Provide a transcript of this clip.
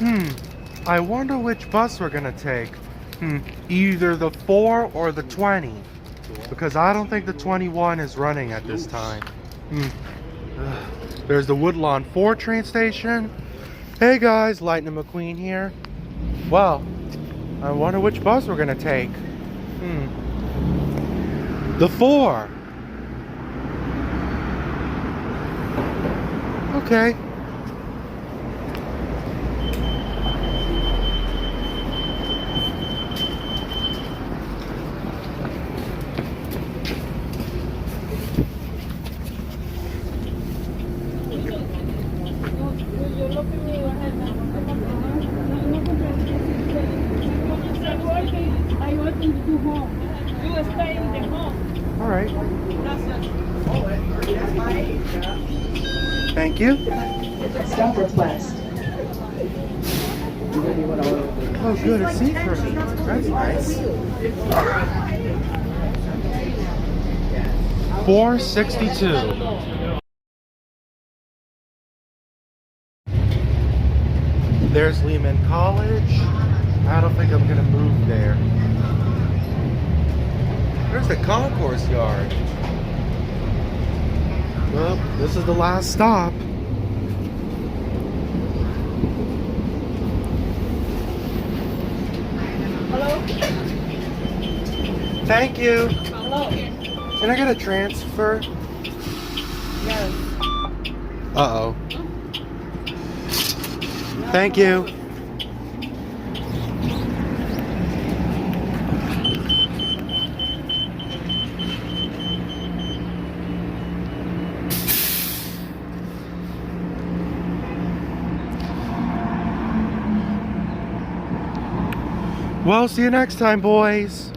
I wonder which bus we're gonna take. Either the 4 or the 20. Because I don't think the 21 is running at this time. There's the Woodlawn 4 train station. Hey guys, Lightning McQueen here. Well, I wonder which bus we're gonna take. The 4. Okay. All right. Thank you. Stop request. Oh, good. A seat for me. That's nice. 462. There's Lehman College. I don't think I'm gonna move there. There's the concourse yard. Well, this is the last stop. Hello? Thank you. Hello? Can I get a transfer? Yes. Uh-oh. Thank you. Well, see you next time, boys.